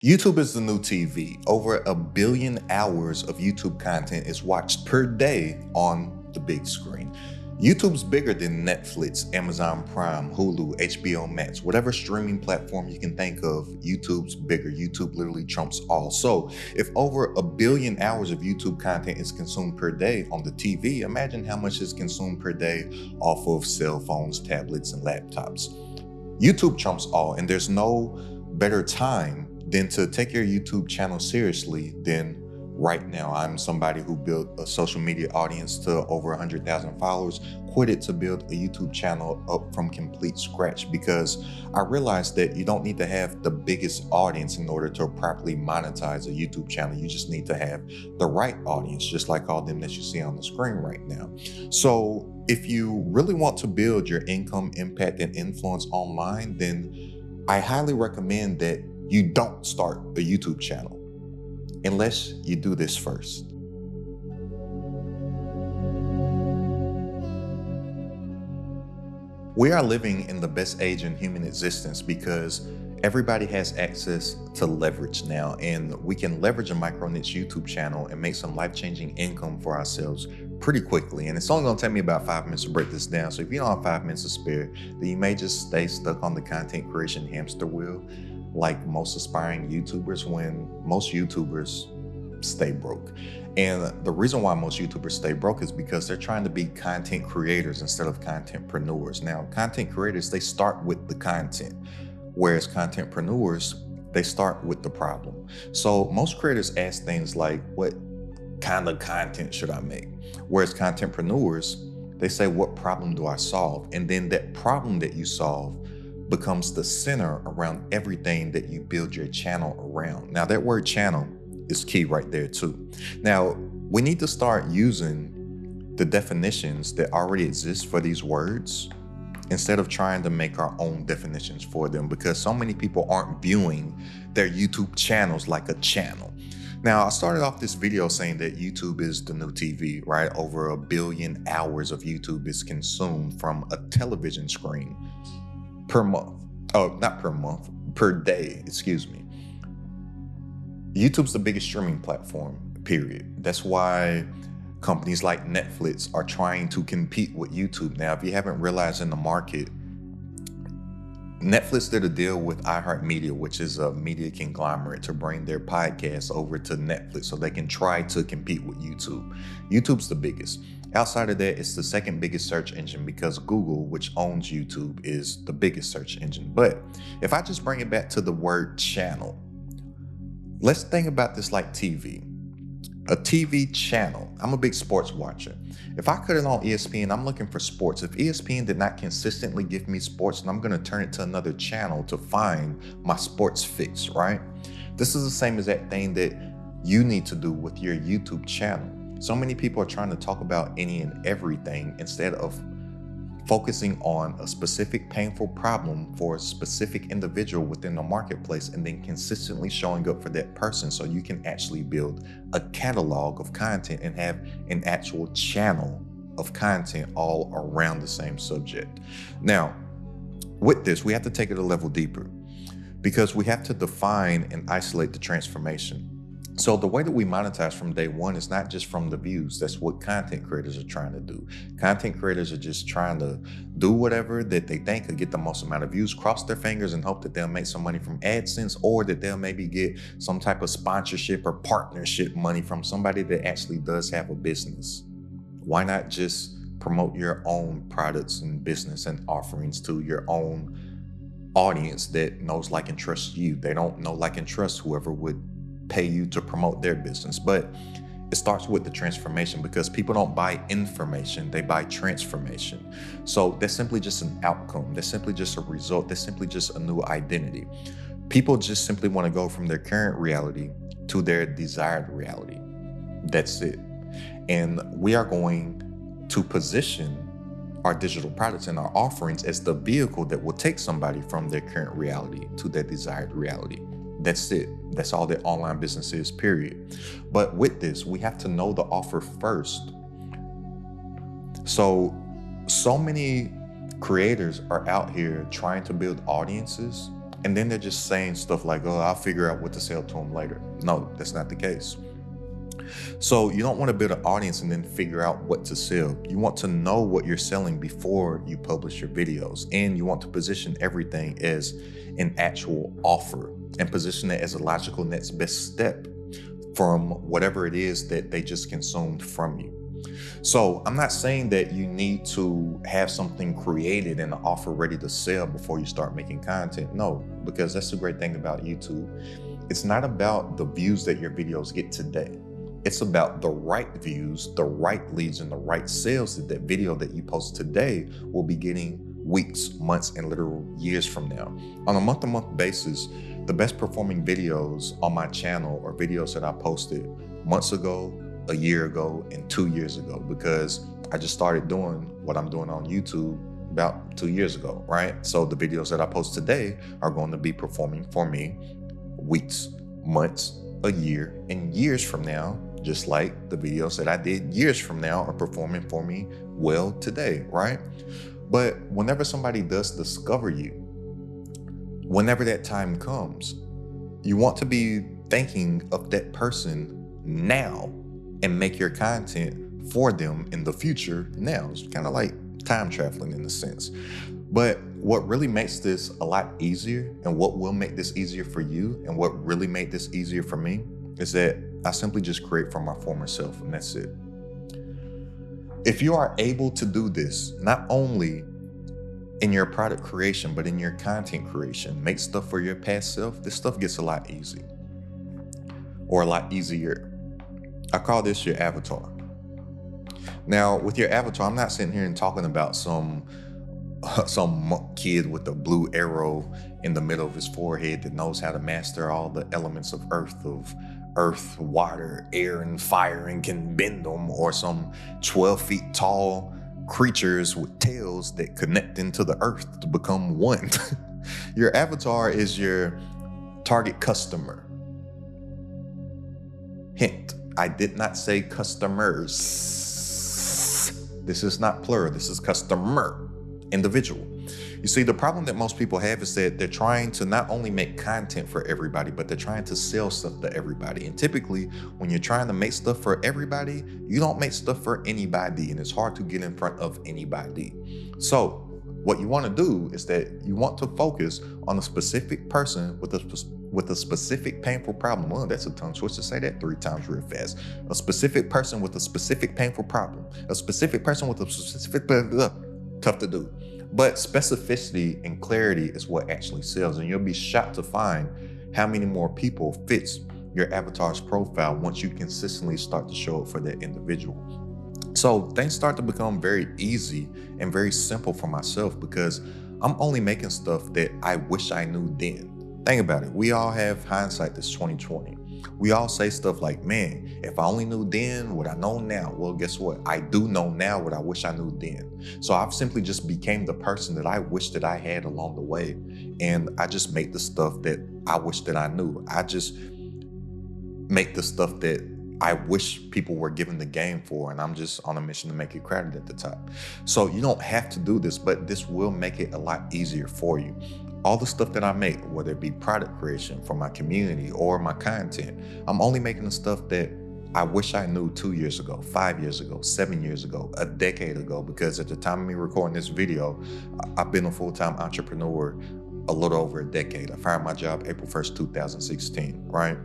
YouTube is the new TV. Over 1 billion hours of YouTube content is watched per day on the big screen. YouTube's bigger than Netflix, Amazon Prime, Hulu, HBO Max, whatever streaming platform you can think of, YouTube's bigger. YouTube literally trumps all. So if over 1 billion hours of YouTube content is consumed per day on the TV, imagine how much is consumed per day off of cell phones, tablets, and laptops. YouTube trumps all, and there's no better time than to take your YouTube channel seriously than right now. I'm somebody who built a social media audience to over 100,000 followers, quit it to build a YouTube channel up from complete scratch because I realized that you don't need to have the biggest audience in order to properly monetize a YouTube channel. You just need to have the right audience, just like all them that you see on the screen right now. So if you really want to build your income, impact, and influence online, then I highly recommend that you don't start a YouTube channel unless you do this first. We are living in the best age in human existence because everybody has access to leverage now, and we can leverage a micro niche YouTube channel and make some life-changing income for ourselves pretty quickly. And it's only gonna take me about 5 minutes to break this down. So if you don't have 5 minutes to spare, then you may just stay stuck on the content creation hamster wheel like most aspiring YouTubers, when most YouTubers stay broke. And the reason why most YouTubers stay broke is because they're trying to be content creators instead of contentpreneurs. Now, content creators, they start with the content, whereas contentpreneurs, they start with the problem. So most creators ask things like, what kind of content should I make? Whereas contentpreneurs, they say, what problem do I solve? And then that problem that you solve becomes the center around everything that you build your channel around. Now, that word channel is key right there too. Now, we need to start using the definitions that already exist for these words instead of trying to make our own definitions for them, because so many people aren't viewing their YouTube channels like a channel. Now, I started off this video saying that YouTube is the new TV, right? Over 1 billion hours of YouTube is consumed from a television screen per month. Oh, not per month, per day, excuse me. YouTube's the biggest streaming platform, period. That's why companies like Netflix are trying to compete with YouTube. Now, if you haven't realized in the market, Netflix did a deal with iHeartMedia, which is a media conglomerate, to bring their podcasts over to Netflix so they can try to compete with YouTube. YouTube's the biggest. Outside of that, it's the second biggest search engine because Google, which owns YouTube, is the biggest search engine. But if I just bring it back to the word channel, let's think about this like TV. A TV channel. I'm a big sports watcher. If I cut it on ESPN, I'm looking for sports. If ESPN did not consistently give me sports, then I'm going to turn it to another channel to find my sports fix, right? This is the same as that thing that you need to do with your YouTube channel. So many people are trying to talk about any and everything instead of focusing on a specific painful problem for a specific individual within the marketplace and then consistently showing up for that person so you can actually build a catalog of content and have an actual channel of content all around the same subject. Now, with this, we have to take it a level deeper because we have to define and isolate the transformation. So the way that we monetize from day one is not just from the views. That's what content creators are trying to do. Content creators are just trying to do whatever that they think could get the most amount of views, cross their fingers and hope that they'll make some money from AdSense, or that they'll maybe get some type of sponsorship or partnership money from somebody that actually does have a business. Why not just promote your own products and business and offerings to your own audience that knows, like, and trusts you? They don't know, like, and trust whoever would pay you to promote their business. But it starts with the transformation, because people don't buy information, they buy transformation. So that's simply just an outcome. That's simply just a result. That's simply just a new identity. People just simply want to go from their current reality to their desired reality. That's it. And we are going to position our digital products and our offerings as the vehicle that will take somebody from their current reality to their desired reality. That's it. That's all that online business is, period. But with this, we have to know the offer first. So many creators are out here trying to build audiences And then they're just saying stuff like, oh, I'll figure out what to sell to them later. No, that's not the case. So you don't want to build an audience and then figure out what to sell. You want to know what you're selling before you publish your videos. And you want to position everything as an actual offer and position it as a logical next best step from whatever it is that they just consumed from you. So I'm not saying that you need to have something created and an offer ready to sell before you start making content. No, because that's the great thing about YouTube. It's not about the views that your videos get today. It's about the right views, the right leads, and the right sales that video that you post today will be getting weeks, months, and literal years from now. On a month-to-month basis, the best performing videos on my channel are videos that I posted months ago, a year ago, and 2 years ago, because I just started doing what I'm doing on YouTube about 2 years ago, right? So the videos that I post today are going to be performing for me weeks, months, a year, and years from now, just like the videos that I did years from now are performing for me well today, right? But whenever somebody does discover you, whenever that time comes, you want to be thinking of that person now and make your content for them in the future now. It's kind of like time traveling in a sense. But what really makes this a lot easier, and what will make this easier for you, and what really made this easier for me, is that I simply just create from my former self, and that's it. If you are able to do this, not only in your product creation, but in your content creation, make stuff for your past self, this stuff gets a lot easy, or a lot easier. I call this your avatar. Now, with your avatar, I'm not sitting here and talking about some monk kid with a blue arrow in the middle of his forehead that knows how to master all the elements of earth, water, air, and fire, and can bend them, or some 12 feet tall creatures with tails that connect into the earth to become one. Your avatar is your target customer. Hint, I did not say customers. This is not plural, this is customer, individual. You see, the problem that most people have is that they're trying to not only make content for everybody, but they're trying to sell stuff to everybody. And typically, when you're trying to make stuff for everybody, you don't make stuff for anybody, and it's hard to get in front of anybody. So what you want to do is that you want to focus on a specific person with a specific painful problem. Oh, that's a tongue twister. Say that 3 times real fast. A specific person with a specific painful problem. A specific person with a specific tough to do. But specificity and clarity is what actually sells, and you'll be shocked to find how many more people fits your avatar's profile once you consistently start to show up for that individual. So things start to become very easy and very simple for myself, because I'm only making stuff that I wish I knew then. Think about it. We all have hindsight that's 2020. We all say stuff like, man, if I only knew then what I know now. Well, guess what? I do know now what I wish I knew then. So I've simply just became the person that I wish that I had along the way. And I just make the stuff that I wish that I knew. I just make the stuff that I wish people were given the game for, and I'm just on a mission to make it crowded at the top. So you don't have to do this, but this will make it a lot easier for you. All the stuff that I make, whether it be product creation for my community or my content, I'm only making the stuff that I wish I knew 2 years ago, 5 years ago, 7 years ago, a decade ago, because at the time of me recording this video, I've been a full-time entrepreneur a little over a decade. I fired my job April 1st, 2016, right?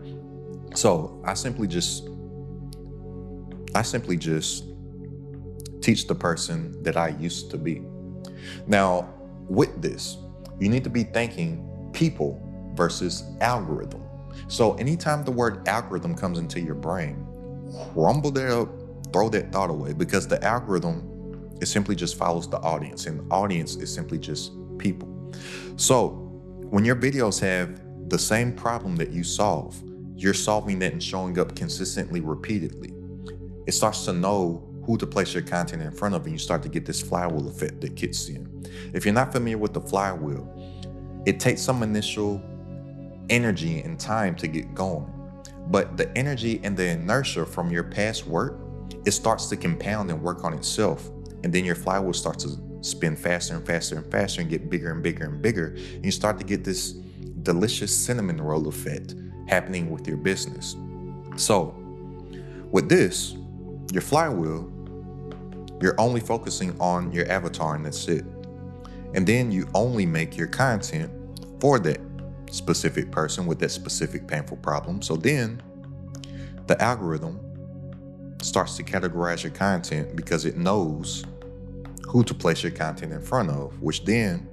So I simply just teach the person that I used to be. Now, with this, you need to be thinking people versus algorithm. So anytime the word algorithm comes into your brain, crumble that up, throw that thought away, because the algorithm, it simply just follows the audience, and the audience is simply just people. So when your videos have the same problem that you solve, you're solving that and showing up consistently, repeatedly. It starts to know who to place your content in front of, and you start to get this flywheel effect that kicks in. If you're not familiar with the flywheel, it takes some initial energy and time to get going. But the energy and the inertia from your past work, it starts to compound and work on itself. And then your flywheel starts to spin faster and faster and faster and get bigger and bigger and bigger. And you start to get this delicious cinnamon roll effect happening with your business. So with this, your flywheel, you're only focusing on your avatar and that's it. And then you only make your content for that specific person with that specific painful problem. So then the algorithm starts to categorize your content because it knows who to place your content in front of, which then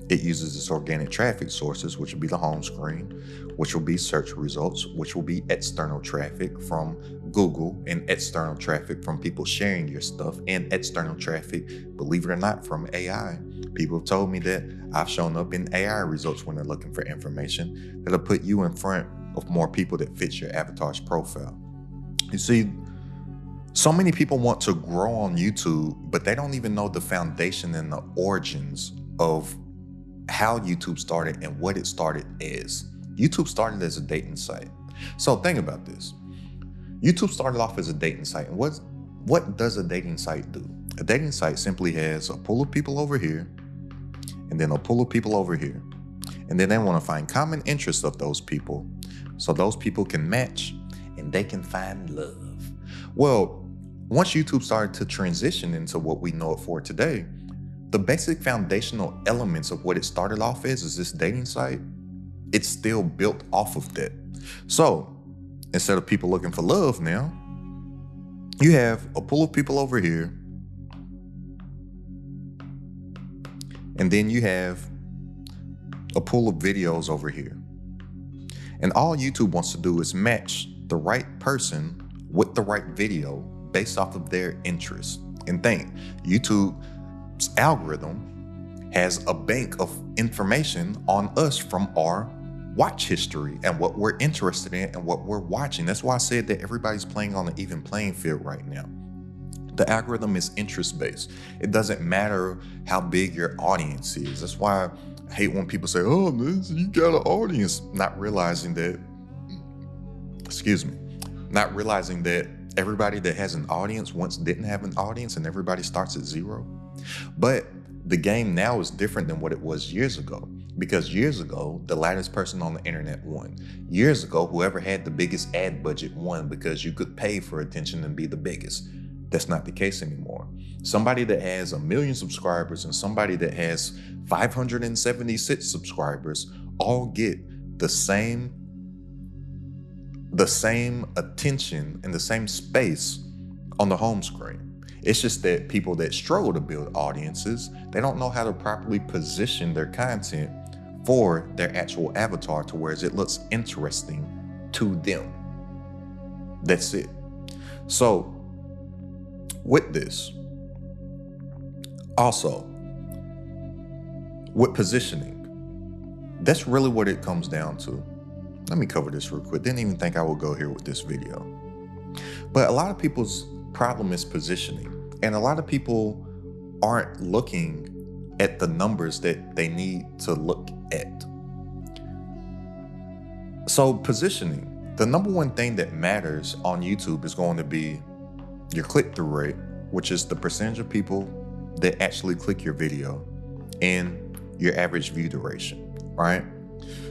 it uses its organic traffic sources, which will be the home screen, which will be search results, which will be external traffic from Google and external traffic from people sharing your stuff and external traffic, believe it or not, from AI. People have told me that I've shown up in AI results when they're looking for information that'll put you in front of more people that fit your avatar's profile. You see, so many people want to grow on YouTube, but they don't even know the foundation and the origins of how YouTube started and what it started as. YouTube started as a dating site. So think about this. YouTube started off as a dating site. And what does a dating site do? A dating site simply has a pool of people over here, and then a pool of people over here. And then they want to find common interests of those people so those people can match and they can find love. Well, once YouTube started to transition into what we know it for today, the basic foundational elements of what it started off as is this dating site. It's still built off of that. So instead of people looking for love now, you have a pool of people over here, and then you have a pool of videos over here. And all YouTube wants to do is match the right person with the right video based off of their interests. And think, YouTube's algorithm has a bank of information on us from our watch history and what we're interested in and what we're watching. That's why I said that everybody's playing on an even playing field right now. The algorithm is interest-based. It doesn't matter how big your audience is. That's why I hate when people say, oh, you got an audience, not realizing that everybody that has an audience once didn't have an audience and everybody starts at zero. But the game now is different than what it was years ago, because years ago, the loudest person on the internet won. Years ago, whoever had the biggest ad budget won because you could pay for attention and be the biggest. That's not the case anymore. Somebody that has 1 million subscribers and somebody that has 576 subscribers all get the same attention and the same space on the home screen. It's just that people that struggle to build audiences, they don't know how to properly position their content for their actual avatar to where it looks interesting to them. That's it. So with this, also with positioning, that's really what it comes down to. Let me cover this real quick. Didn't even think I would go here with this video. But a lot of people's problem is positioning. And a lot of people aren't looking at the numbers that they need to look at. So positioning, the number one thing that matters on YouTube is going to be your click-through rate, which is the percentage of people that actually click your video, and your average view duration, right?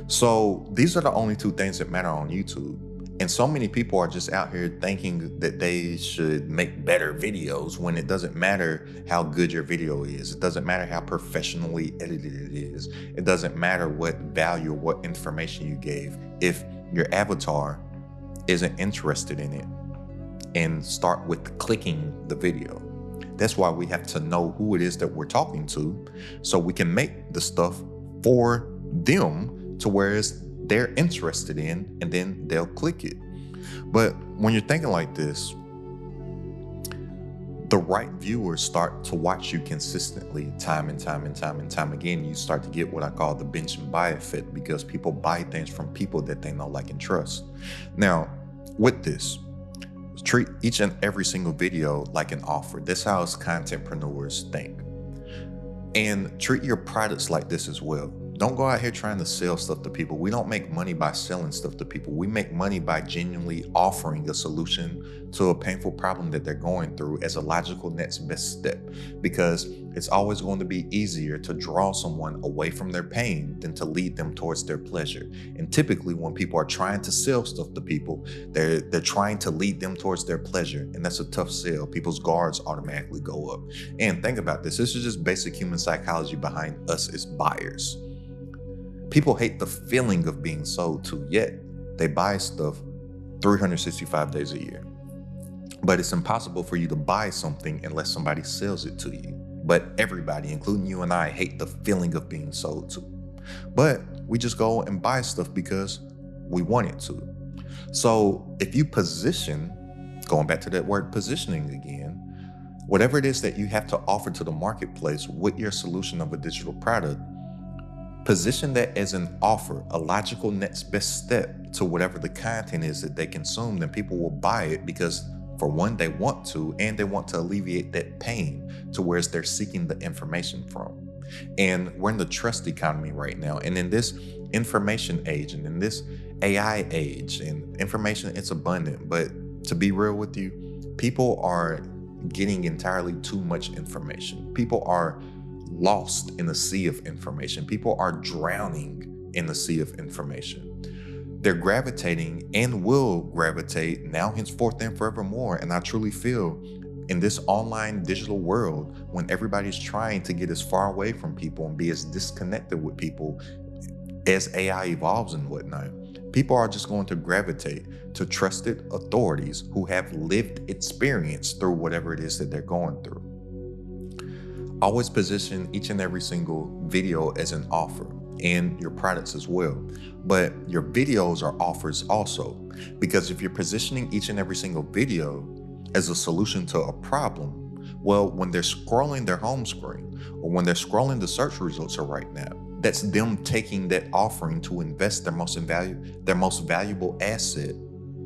So these are the only two things that matter on YouTube. And so many people are just out here thinking that they should make better videos when it doesn't matter how good your video is. It doesn't matter how professionally edited it is. It doesn't matter what value or what information you gave if your avatar isn't interested in it. And start with clicking the video. That's why we have to know who it is that we're talking to so we can make the stuff for them to where they're interested in, and then they'll click it. But when you're thinking like this, the right viewers start to watch you consistently time and time again. You start to get what I call the bench and buy effect, because people buy things from people that they know, like, and trust. Now, with this, treat each and every single video like an offer. That's how us contentpreneurs think. And treat your products like this as well. Don't go out here trying to sell stuff to people. We don't make money by selling stuff to people. We make money by genuinely offering a solution to a painful problem that they're going through as a logical next best step, because it's always going to be easier to draw someone away from their pain than to lead them towards their pleasure. And typically when people are trying to sell stuff to people, they're trying to lead them towards their pleasure, and that's a tough sell. People's guards automatically go up. And think about this. This is just basic human psychology behind us as buyers. People hate the feeling of being sold to, yet they buy stuff 365 days a year. But it's impossible for you to buy something unless somebody sells it to you. But everybody, including you and I, hate the feeling of being sold to. But we just go and buy stuff because we want it to. So if you position, going back to that word positioning again, whatever it is that you have to offer to the marketplace with your solution of a digital product, position that as an offer, a logical next best step to whatever the content is that they consume, then people will buy it because, for one, they want to, and they want to alleviate that pain to where they're seeking the information from. And we're in the trust economy right now. And in this information age and in this AI age, and information, it's abundant. But to be real with you, people are getting entirely too much information. People are lost in the sea of information. People are drowning in the sea of information. They're gravitating and will gravitate now, henceforth, and forevermore. And I truly feel in this online digital world, when everybody's trying to get as far away from people and be as disconnected with people as AI evolves and whatnot, people are just going to gravitate to trusted authorities who have lived experience through whatever it is that they're going through. Always position each and every single video as an offer, and your products as well. But your videos are offers also, because if you're positioning each and every single video as a solution to a problem, well, when they're scrolling their home screen or when they're scrolling the search results right now, that's them taking that offering to invest their most valuable asset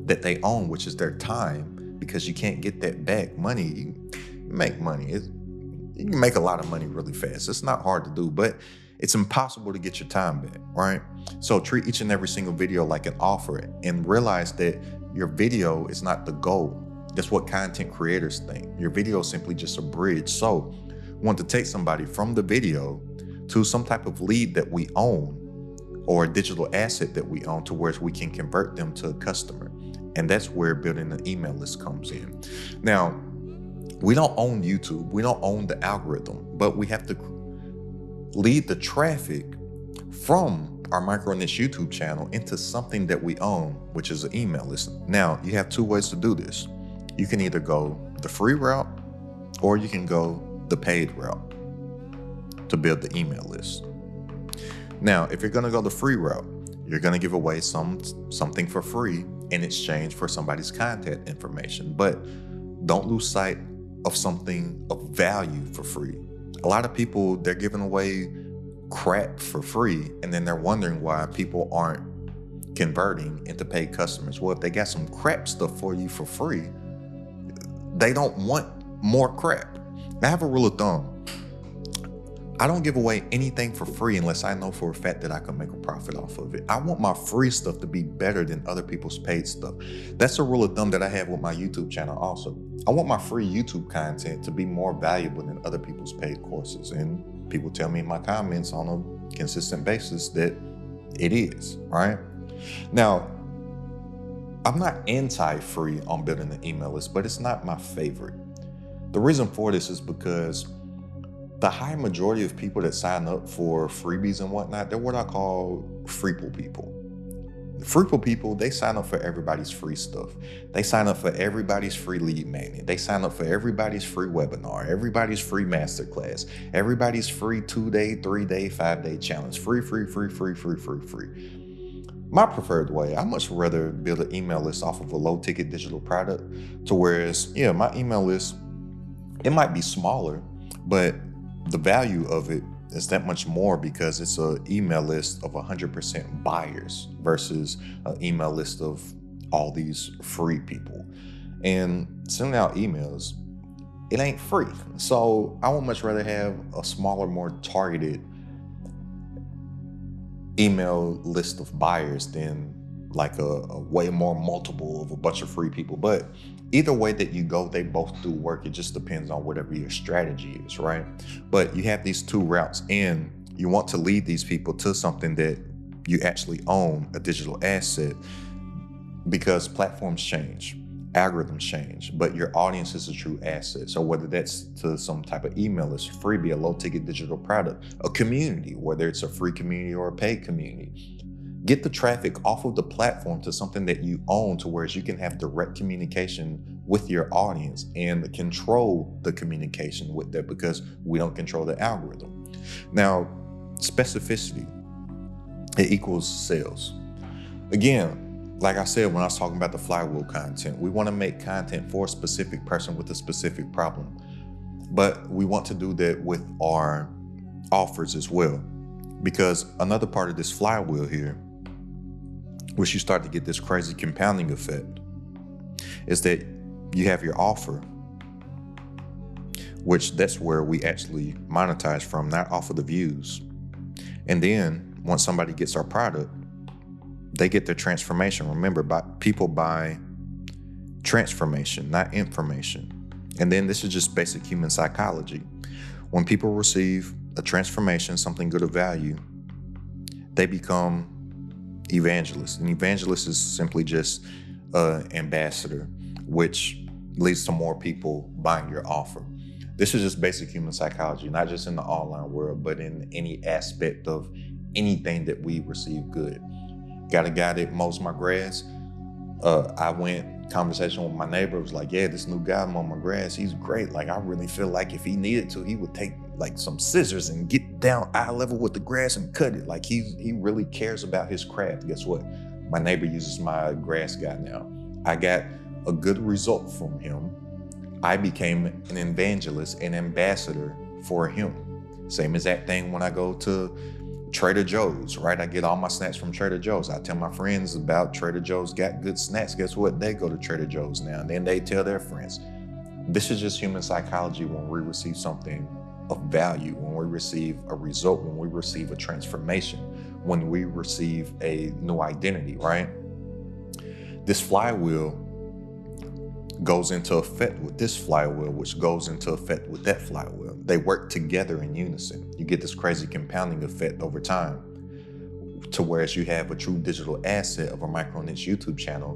that they own, which is their time, because you can't get that back. Money, you make money. You can make a lot of money really fast. It's not hard to do, but it's impossible to get your time back, right? So treat each and every single video like an offer, and realize that your video is not the goal. That's what content creators think. Your video is simply just a bridge. So want to take somebody from the video to some type of lead that we own or a digital asset that we own, to where we can convert them to a customer. And that's where building an email list comes in. Now, we don't own YouTube. We don't own the algorithm, but we have to lead the traffic from our micro niche YouTube channel into something that we own, which is an email list. Now, you have two ways to do this. You can either go the free route, or you can go the paid route to build the email list. Now, if you're going to go the free route, you're going to give away something for free in exchange for somebody's contact information. But don't lose sight of something of value for free. A lot of people, they're giving away crap for free, and then they're wondering why people aren't converting into paid customers. Well, if they got some crap stuff for you for free, they don't want more crap. I have a rule of thumb. I don't give away anything for free unless I know for a fact that I can make a profit off of it. I want my free stuff to be better than other people's paid stuff. That's a rule of thumb that I have with my YouTube channel also. I want my free YouTube content to be more valuable than other people's paid courses. And people tell me in my comments on a consistent basis that it is, right? Now, I'm not anti-free on building an email list, but it's not my favorite. The reason for this is because the high majority of people that sign up for freebies and whatnot, they're what I call freeple people. Freeple people, they sign up for everybody's free stuff. They sign up for everybody's free lead magnet. They sign up for everybody's free webinar, everybody's free masterclass, everybody's free 2-day, 3-day, 5-day challenge. Free. My preferred way, I much rather build an email list off of a low ticket digital product, to whereas, my email list, it might be smaller, but the value of it is that much more, because it's an email list of 100% buyers versus an email list of all these free people. And sending out emails, it ain't free. So I would much rather have a smaller, more targeted email list of buyers than like a way more multiple of a bunch of free people. But either way that you go, they both do work. It just depends on whatever your strategy is, right? But you have these two routes, and you want to lead these people to something that you actually own, a digital asset, because platforms change, algorithms change, but your audience is a true asset. So whether that's to some type of email list, freebie, a low ticket digital product, a community, whether it's a free community or a paid community, get the traffic off of the platform to something that you own, to where you can have direct communication with your audience and control the communication with that, because we don't control the algorithm. Now, specificity, it equals sales. Again, like I said, when I was talking about the flywheel content, we want to make content for a specific person with a specific problem, but we want to do that with our offers as well, because another part of this flywheel here, which you start to get this crazy compounding effect, is that you have your offer, which that's where we actually monetize from, not off of the views. And then once somebody gets our product, they get their transformation. Remember, people buy transformation, not information. And then this is just basic human psychology. When people receive a transformation, something good of value, they become evangelists. An evangelist is simply just an ambassador, which leads to more people buying your offer. This is just basic human psychology, not just in the online world, but in any aspect of anything that we receive good. Got a guy that mows my grass. I went conversation with my neighbor, was like, yeah, this new guy mowing my grass, he's great. Like, I really feel like if he needed to, he would take like some scissors and get down eye level with the grass and cut it. Like, he really cares about his craft. Guess what? My neighbor uses my grass guy now. I got a good result from him. I became an evangelist, an ambassador for him. Same exact thing when I go to Trader Joe's, right? I get all my snacks from Trader Joe's. I tell my friends about Trader Joe's got good snacks. Guess what? They go to Trader Joe's now, and then they tell their friends. This is just human psychology when we receive something of value, when we receive a result, when we receive a transformation, when we receive a new identity, right? This flywheel goes into effect with this flywheel, which goes into effect with that flywheel. They work together in unison. You get this crazy compounding effect over time, to whereas you have a true digital asset of a micro niche YouTube channel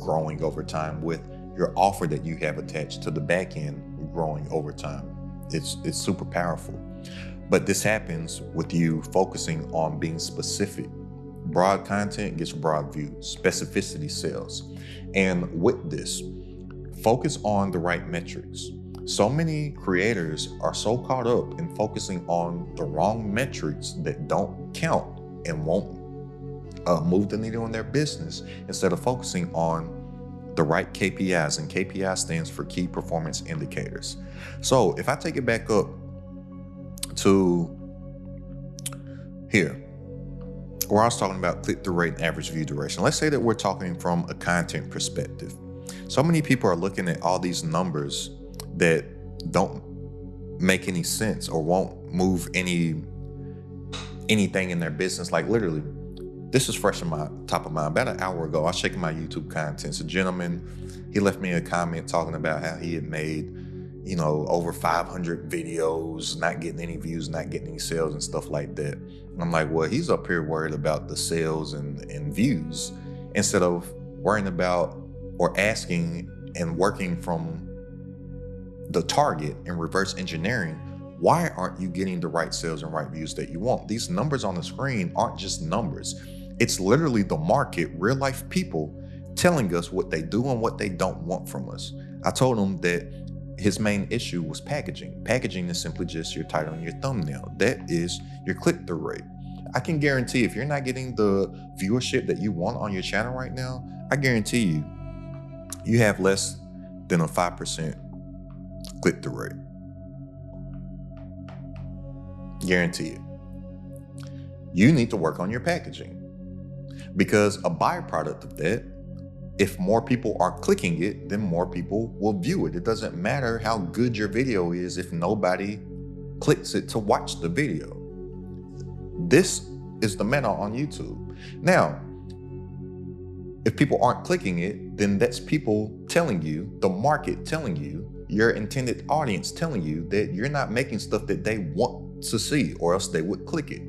growing over time, with your offer that you have attached to the back end growing over time. It's super powerful. But this happens with you focusing on being specific. Broad content gets broad views. Specificity sells. And with this, focus on the right metrics. So many creators are so caught up in focusing on the wrong metrics that don't count and won't move the needle in their business, instead of focusing on the right KPIs. And KPI stands for key performance indicators. So if I take it back up to here, where I was talking about click-through rate and average view duration, let's say that we're talking from a content perspective. So many people are looking at all these numbers that don't make any sense or won't move anything in their business. Like, literally, this is fresh in my top of mind. About an hour ago, I was checking my YouTube contents. A gentleman, he left me a comment talking about how he had made, over 500 videos, not getting any views, not getting any sales and stuff like that. And I'm like, well, he's up here worried about the sales and views, instead of worrying about or asking and working from the target and reverse engineering. Why aren't you getting the right sales and right views that you want? These numbers on the screen aren't just numbers. It's literally the market, real life people telling us what they do and what they don't want from us. I told him that his main issue was packaging. Packaging is simply just your title and your thumbnail. That is your click-through rate. I can guarantee if you're not getting the viewership that you want on your channel right now, I guarantee you have less than a 5% click-through rate. Guarantee it. You need to work on your packaging, because a byproduct of that, if more people are clicking it, then more people will view it. It doesn't matter how good your video is if nobody clicks it to watch the video. This is the meta on YouTube. Now, if people aren't clicking it, then that's people telling you, the market telling you, your intended audience telling you that you're not making stuff that they want to see, or else they would click it.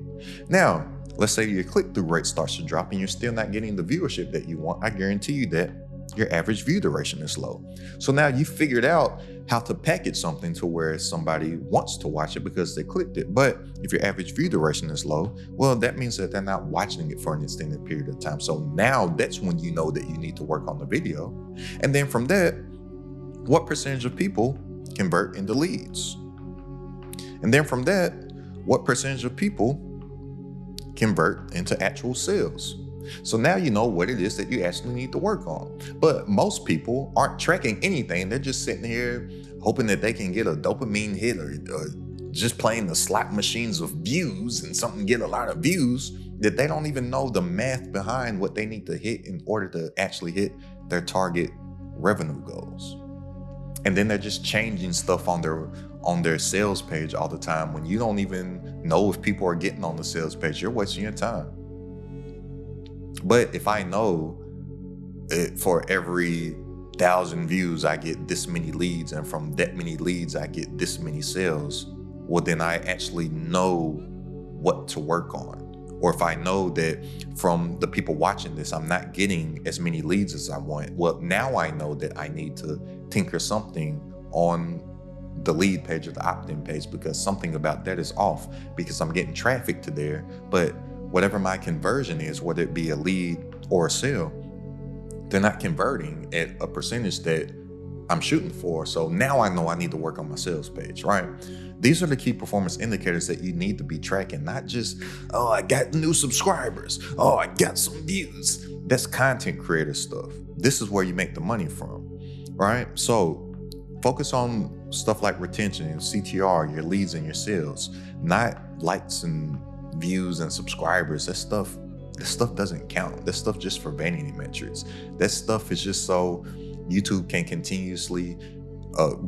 Now, let's say your click-through rate starts to drop and you're still not getting the viewership that you want. I guarantee you that your average view duration is low. So now you figured out how to package something to where somebody wants to watch it because they clicked it. But if your average view duration is low, well, that means that they're not watching it for an extended period of time. So now that's when you know that you need to work on the video. And then from that, what percentage of people convert into leads? And then from that, what percentage of people convert into actual sales? So now you know what it is that you actually need to work on. But most people aren't tracking anything. They're just sitting here hoping that they can get a dopamine hit, or just playing the slot machines of views and something get a lot of views, that they don't even know the math behind what they need to hit in order to actually hit their target revenue goals. And then they're just changing stuff on their sales page all the time when you don't even know if people are getting on the sales page. You're wasting your time. But if I know for every 1,000 views, I get this many leads, and from that many leads, I get this many sales, well, then I actually know what to work on. Or if I know that from the people watching this, I'm not getting as many leads as I want, well, now I know that I need to tinker something on the lead page or the opt-in page, because something about that is off, because I'm getting traffic to there, but whatever my conversion is, whether it be a lead or a sale, they're not converting at a percentage that I'm shooting for. So now I know I need to work on my sales page, right? These are the key performance indicators that you need to be tracking, not just, oh, I got new subscribers. Oh, I got some views. That's content creator stuff. This is where you make the money from, right? So focus on stuff like retention and CTR, your leads and your sales, not likes and views and subscribers. This stuff doesn't count. This stuff just for vanity metrics. That stuff is just so YouTube can continuously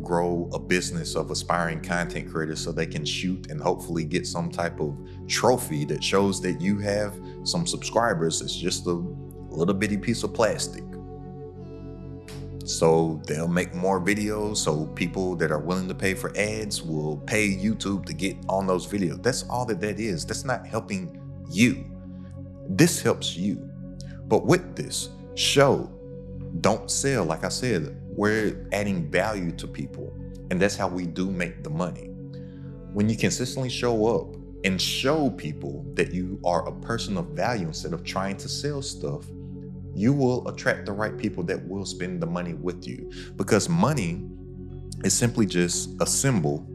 grow a business of aspiring content creators, so they can shoot and hopefully get some type of trophy that shows that you have some subscribers. It's just a little bitty piece of plastic. So they'll make more videos, so people that are willing to pay for ads will pay YouTube to get on those videos. That's all that is. That's not helping you. This helps you. But with this, show, don't sell. Like I said, we're adding value to people, and that's how we do make the money. When you consistently show up and show people that you are a person of value instead of trying to sell stuff, you will attract the right people that will spend the money with you, because money is simply just a symbol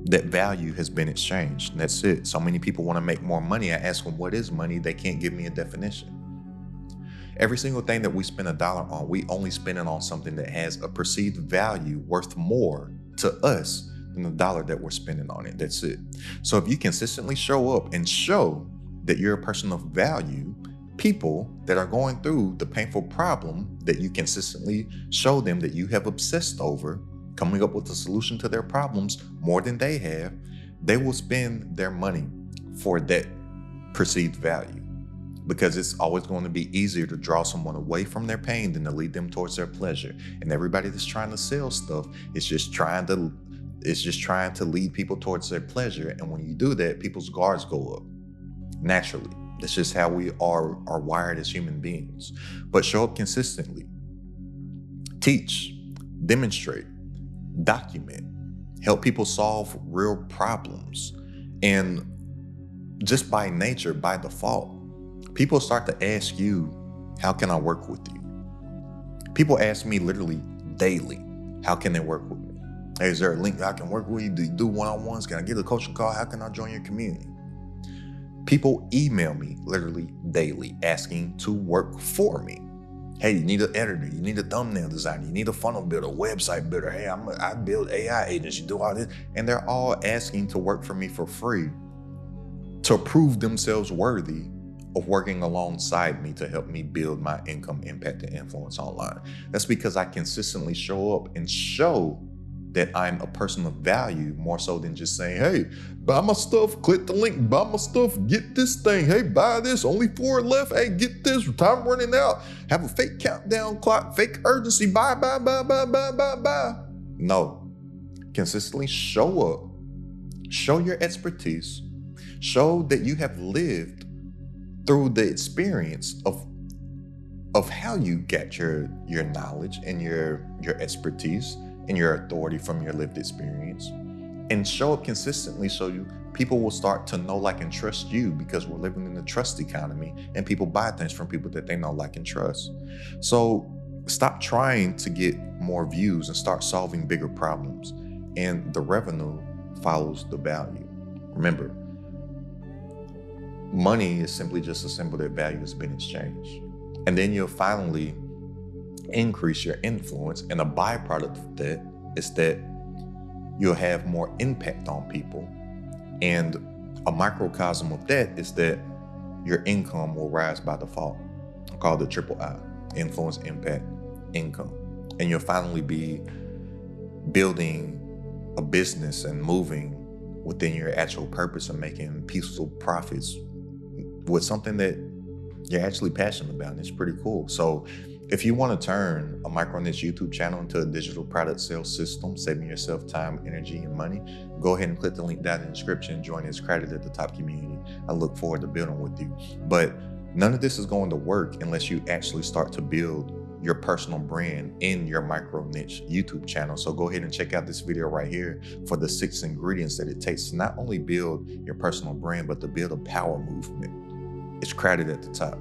that value has been exchanged. And that's it. So many people want to make more money. I ask them, what is money? They can't give me a definition. Every single thing that we spend $1 on, we only spend it on something that has a perceived value worth more to us than the $1 that we're spending on it. That's it. So if you consistently show up and show that you're a person of value, people that are going through the painful problem that you consistently show them that you have obsessed over, coming up with a solution to their problems more than they have, they will spend their money for that perceived value, because it's always going to be easier to draw someone away from their pain than to lead them towards their pleasure. And everybody that's trying to sell stuff is just trying to lead people towards their pleasure. And when you do that, people's guards go up naturally. That's just how we are wired as human beings. But show up consistently. Teach, demonstrate, document, help people solve real problems. And just by nature, by default, people start to ask you, how can I work with you? People ask me literally daily, how can they work with me? Hey, is there a link that I can work with you? Do you do one-on-ones? Can I get a coaching call? How can I join your community? People email me literally daily asking to work for me. Hey, you need an editor, you need a thumbnail designer, you need a funnel builder, website builder. Hey, I build AI agents, you do all this. And they're all asking to work for me for free to prove themselves worthy of working alongside me to help me build my income, impact, and influence online. That's because I consistently show up and show that I'm a person of value more so than just saying, hey, buy my stuff, click the link, buy my stuff, get this thing, hey, buy this, only 4 left, hey, get this, time running out, have a fake countdown clock, fake urgency, buy. No, consistently show up, show your expertise, show that you have lived through the experience of how you get your knowledge and your expertise and your authority from your lived experience, and show up consistently so people will start to know, like, and trust you, because we're living in the trust economy and people buy things from people that they know, like, and trust. So stop trying to get more views and start solving bigger problems, and the revenue follows the value. Remember, money is simply just a symbol that value has been exchanged. And then you'll finally increase your influence, and a byproduct of that is that you'll have more impact on people. And a microcosm of that is that your income will rise by default. I call it triple I: influence, impact, income. And you'll finally be building a business and moving within your actual purpose and making peaceful profits with something that you're actually passionate about, and it's pretty cool. So if you want to turn a micro niche YouTube channel into a digital product sales system, saving yourself time, energy, and money, go ahead and click the link down in the description and join this Credit at the Top community. I look forward to building with you. But none of this is going to work unless you actually start to build your personal brand in your micro niche YouTube channel. So go ahead and check out this video right here for the 6 ingredients that it takes to not only build your personal brand, but to build a power movement. It's Crowded at the Top.